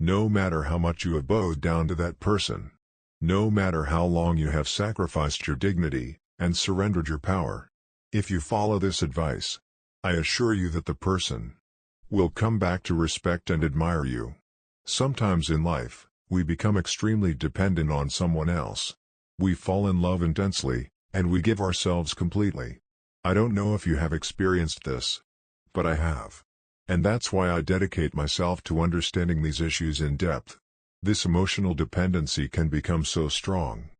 No matter how much you have bowed down to that person. No matter how long you have sacrificed your dignity, and surrendered your power. If you follow this advice, I assure you that the person will come back to respect and admire you. Sometimes in life, we become extremely dependent on someone else. We fall in love intensely, and we give ourselves completely. I don't know if you have experienced this, but I have. And that's why I dedicate myself to understanding these issues in depth. This emotional dependency can become so strong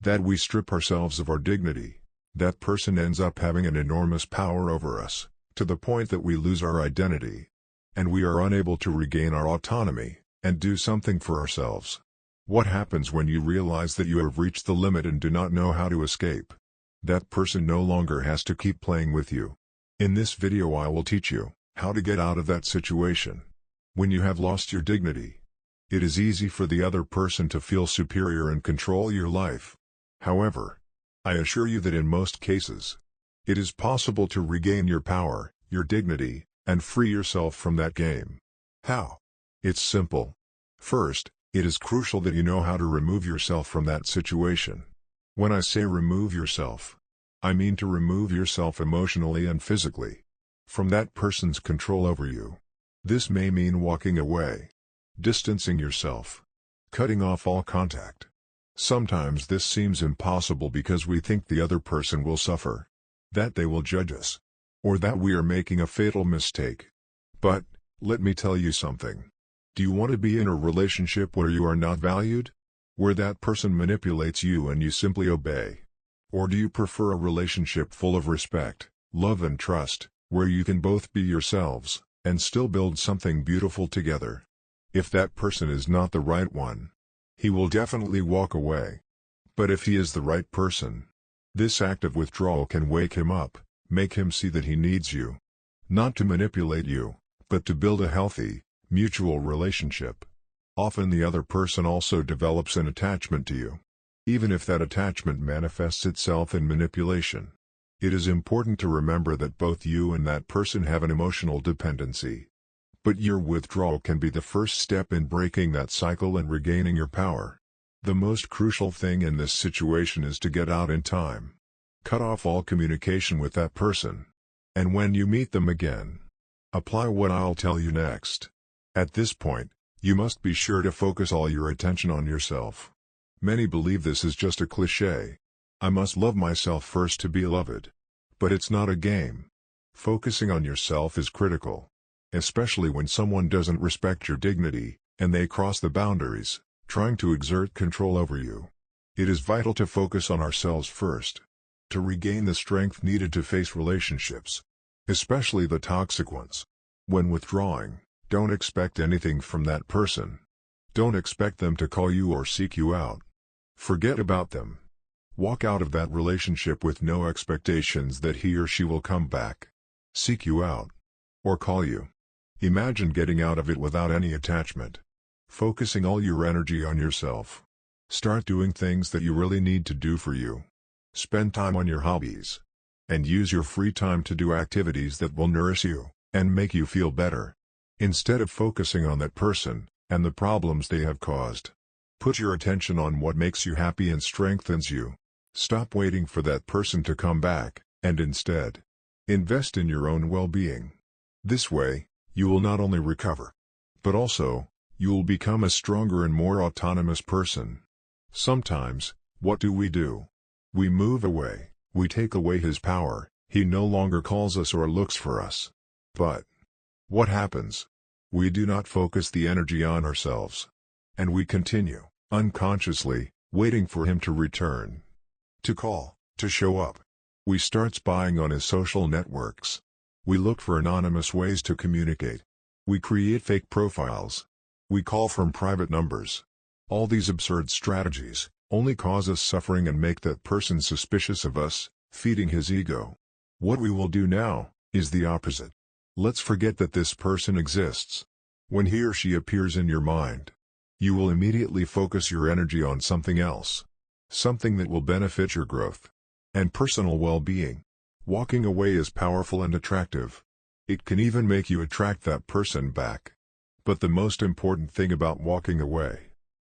that we strip ourselves of our dignity. That person ends up having an enormous power over us, to the point that we lose our identity. And we are unable to regain our autonomy, and do something for ourselves. What happens when you realize that you have reached the limit and do not know how to escape? That person no longer has to keep playing with you. In this video I will teach you how to get out of that situation. When you have lost your dignity, it is easy for the other person to feel superior and control your life. However, I assure you that in most cases, it is possible to regain your power, your dignity, and free yourself from that game. How? It's simple. First, it is crucial that you know how to remove yourself from that situation. When I say remove yourself, I mean to remove yourself emotionally and physically from that person's control over you. This may mean walking away, distancing yourself, cutting off all contact. Sometimes this seems impossible because we think the other person will suffer, that they will judge us, or that we are making a fatal mistake. But, let me tell you something. Do you want to be in a relationship where you are not valued? Where that person manipulates you and you simply obey? Or do you prefer a relationship full of respect, love and trust, where you can both be yourselves, and still build something beautiful together? If that person is not the right one, he will definitely walk away. But if he is the right person, this act of withdrawal can wake him up, make him see that he needs you. Not to manipulate you, but to build a healthy, mutual relationship. Often the other person also develops an attachment to you, even if that attachment manifests itself in manipulation. It is important to remember that both you and that person have an emotional dependency. But your withdrawal can be the first step in breaking that cycle and regaining your power. The most crucial thing in this situation is to get out in time. Cut off all communication with that person. And when you meet them again, apply what I'll tell you next. At this point, you must be sure to focus all your attention on yourself. Many believe this is just a cliché. I must love myself first to be loved. But it's not a game. Focusing on yourself is critical. Especially when someone doesn't respect your dignity, and they cross the boundaries, trying to exert control over you. It is vital to focus on ourselves first, to regain the strength needed to face relationships, especially the toxic ones. When withdrawing, don't expect anything from that person. Don't expect them to call you or seek you out. Forget about them. Walk out of that relationship with no expectations that he or she will come back, seek you out, or call you. Imagine getting out of it without any attachment. Focusing all your energy on yourself. Start doing things that you really need to do for you. Spend time on your hobbies. And use your free time to do activities that will nourish you, and make you feel better. Instead of focusing on that person, and the problems they have caused. Put your attention on what makes you happy and strengthens you. Stop waiting for that person to come back, and instead, invest in your own well-being. This way, you will not only recover, but also, you will become a stronger and more autonomous person. Sometimes, what do? We move away, we take away his power, he no longer calls us or looks for us. But, what happens? We do not focus the energy on ourselves. And we continue, unconsciously, waiting for him to return. To call, to show up. We start spying on his social networks. We look for anonymous ways to communicate. We create fake profiles. We call from private numbers. All these absurd strategies only cause us suffering and make that person suspicious of us, feeding his ego. What we will do now is the opposite. Let's forget that this person exists. When he or she appears in your mind, you will immediately focus your energy on something else. Something that will benefit your growth and personal well-being. Walking away is powerful and attractive. It can even make you attract that person back. But the most important thing about walking away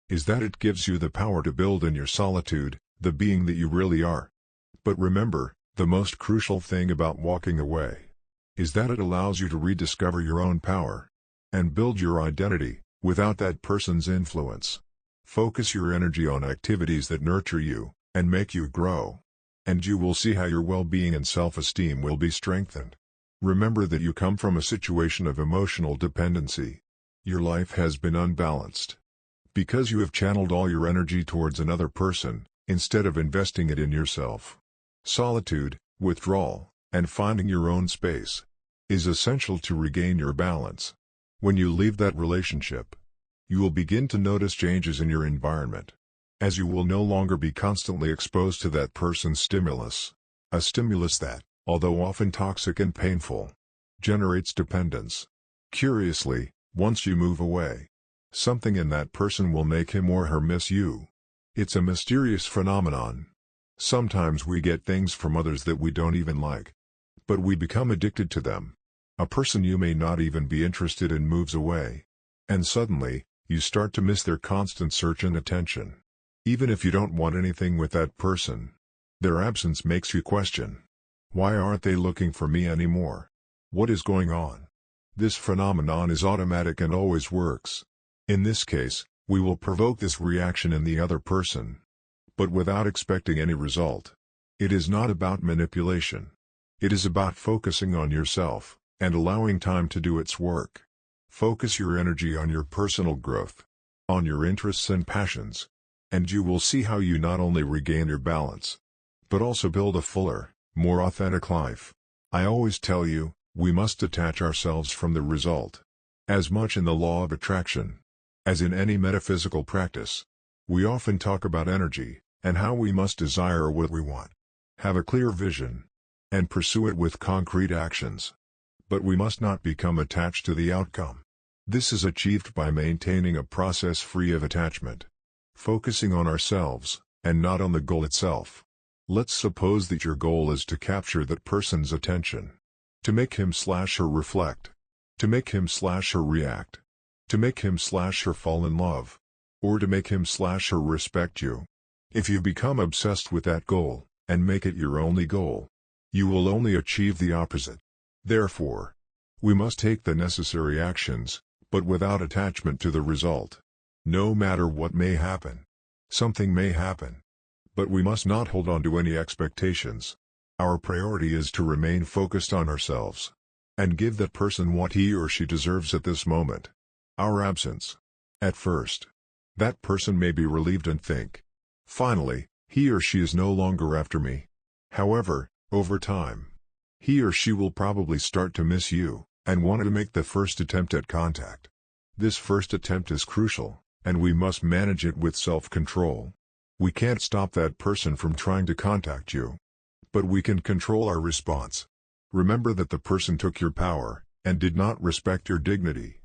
is that it gives you the power to build in your solitude, the being that you really are. But remember, the most crucial thing about walking away is that it allows you to rediscover your own power and build your identity without that person's influence. Focus your energy on activities that nurture you and make you grow, and you will see how your well-being and self-esteem will be strengthened. Remember that you come from a situation of emotional dependency. Your life has been unbalanced because you have channeled all your energy towards another person, instead of investing it in yourself. Solitude, withdrawal, and finding your own space is essential to regain your balance. When you leave that relationship, you will begin to notice changes in your environment, as you will no longer be constantly exposed to that person's stimulus. A stimulus that, although often toxic and painful, generates dependence. Curiously, once you move away, something in that person will make him or her miss you. It's a mysterious phenomenon. Sometimes we get things from others that we don't even like, but we become addicted to them. A person you may not even be interested in moves away, and suddenly, you start to miss their constant search and attention. Even if you don't want anything with that person, their absence makes you question, why aren't they looking for me anymore? What is going on? This phenomenon is automatic and always works. In this case, we will provoke this reaction in the other person, but without expecting any result. It is not about manipulation. It is about focusing on yourself and allowing time to do its work. Focus your energy on your personal growth, on your interests and passions, and you will see how you not only regain your balance, but also build a fuller, more authentic life. I always tell you, we must detach ourselves from the result. As much in the law of attraction as in any metaphysical practice, we often talk about energy, and how we must desire what we want, have a clear vision, and pursue it with concrete actions. But we must not become attached to the outcome. This is achieved by maintaining a process free of attachment, focusing on ourselves, and not on the goal itself. Let's suppose that your goal is to capture that person's attention, to make him/her reflect, to make him/her react, to make him/her fall in love, or to make him/her respect you. If you become obsessed with that goal, and make it your only goal, you will only achieve the opposite. Therefore, we must take the necessary actions, but without attachment to the result. No matter what may happen, something may happen, but we must not hold on to any expectations. Our priority is to remain focused on ourselves, and give that person what he or she deserves at this moment. Our absence. At first, that person may be relieved and think, finally, he or she is no longer after me. However, over time, he or she will probably start to miss you, and want to make the first attempt at contact. This first attempt is crucial, and we must manage it with self-control. We can't stop that person from trying to contact you, but we can control our response. Remember that the person took your power, and did not respect your dignity.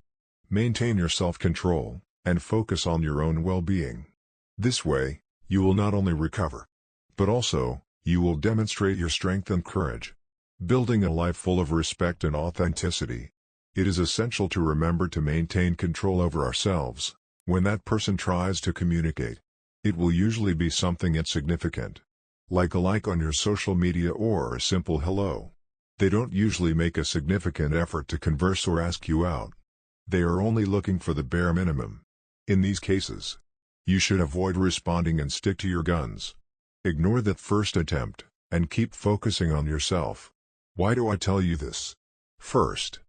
Maintain your self-control, and focus on your own well-being. This way, you will not only recover, but also, you will demonstrate your strength and courage. Building a life full of respect and authenticity. It is essential to remember to maintain control over ourselves. When that person tries to communicate, it will usually be something insignificant, like a like on your social media or a simple hello. They don't usually make a significant effort to converse or ask you out. They are only looking for the bare minimum. In these cases, you should avoid responding and stick to your guns. Ignore that first attempt, and keep focusing on yourself. Why do I tell you this? First,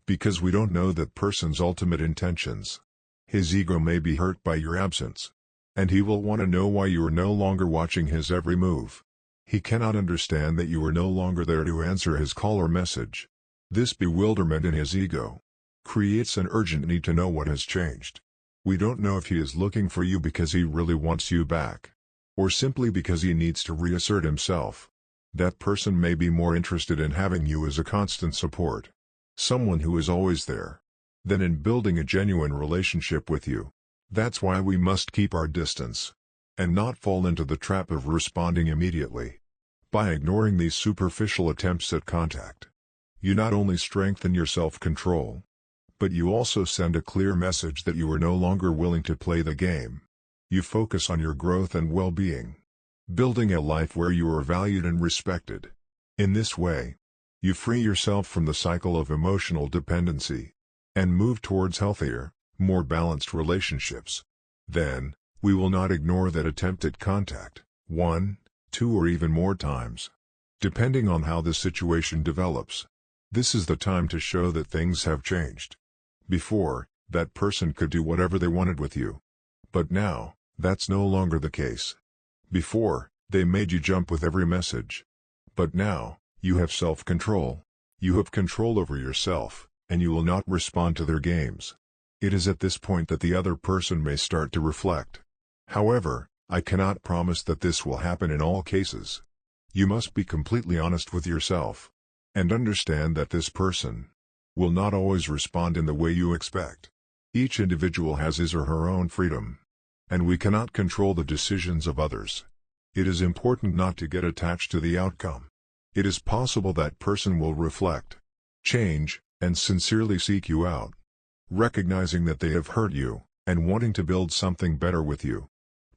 because we don't know that person's ultimate intentions. His ego may be hurt by your absence, and he will want to know why you are no longer watching his every move. He cannot understand that you are no longer there to answer his call or message. This bewilderment in his ego creates an urgent need to know what has changed. We don't know if he is looking for you because he really wants you back, or simply because he needs to reassert himself. That person may be more interested in having you as a constant support, someone who is always there, than in building a genuine relationship with you. That's why we must keep our distance, and not fall into the trap of responding immediately. By ignoring these superficial attempts at contact, you not only strengthen your self-control, But you also send a clear message that you are no longer willing to play the game. You focus on your growth and well-being, building a life where you are valued and respected. In this way, you free yourself from the cycle of emotional dependency and move towards healthier, more balanced relationships. Then, we will not ignore that attempt at contact, 1, 2 or even more times, depending on how the situation develops. This is the time to show that things have changed. Before, that person could do whatever they wanted with you. But now, that's no longer the case. Before, they made you jump with every message. But now, you have self-control. You have control over yourself, and you will not respond to their games. It is at this point that the other person may start to reflect. However, I cannot promise that this will happen in all cases. You must be completely honest with yourself, and understand that this person will not always respond in the way you expect. Each individual has his or her own freedom, and we cannot control the decisions of others. It is important not to get attached to the outcome. It is possible that person will reflect, change, and sincerely seek you out, recognizing that they have hurt you, and wanting to build something better with you.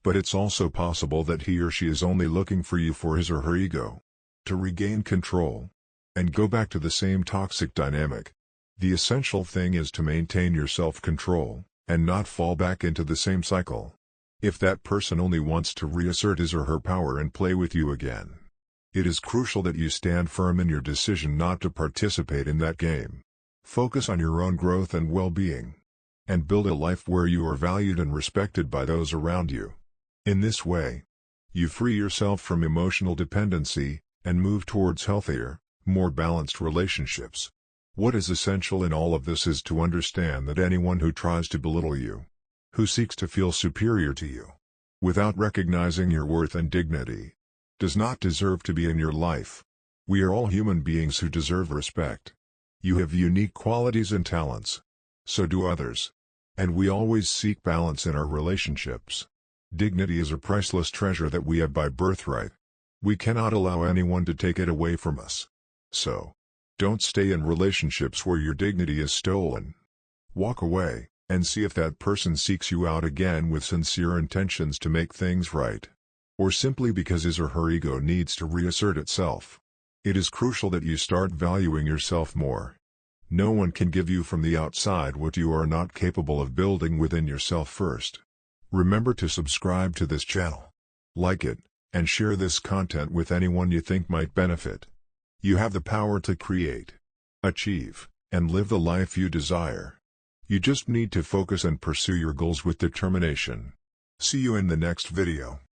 But it's also possible that he or she is only looking for you for his or her ego, to regain control, and go back to the same toxic dynamic. The essential thing is to maintain your self-control, and not fall back into the same cycle. If that person only wants to reassert his or her power and play with you again, it is crucial that you stand firm in your decision not to participate in that game. Focus on your own growth and well-being, and build a life where you are valued and respected by those around you. In this way, you free yourself from emotional dependency, and move towards healthier, more balanced relationships. What is essential in all of this is to understand that anyone who tries to belittle you, who seeks to feel superior to you, without recognizing your worth and dignity, does not deserve to be in your life. We are all human beings who deserve respect. You have unique qualities and talents. So do others. And we always seek balance in our relationships. Dignity is a priceless treasure that we have by birthright. We cannot allow anyone to take it away from us. So, don't stay in relationships where your dignity is stolen. Walk away, and see if that person seeks you out again with sincere intentions to make things right, or simply because his or her ego needs to reassert itself. It is crucial that you start valuing yourself more. No one can give you from the outside what you are not capable of building within yourself first. Remember to subscribe to this channel, like it, and share this content with anyone you think might benefit. You have the power to create, achieve, and live the life you desire. You just need to focus and pursue your goals with determination. See you in the next video.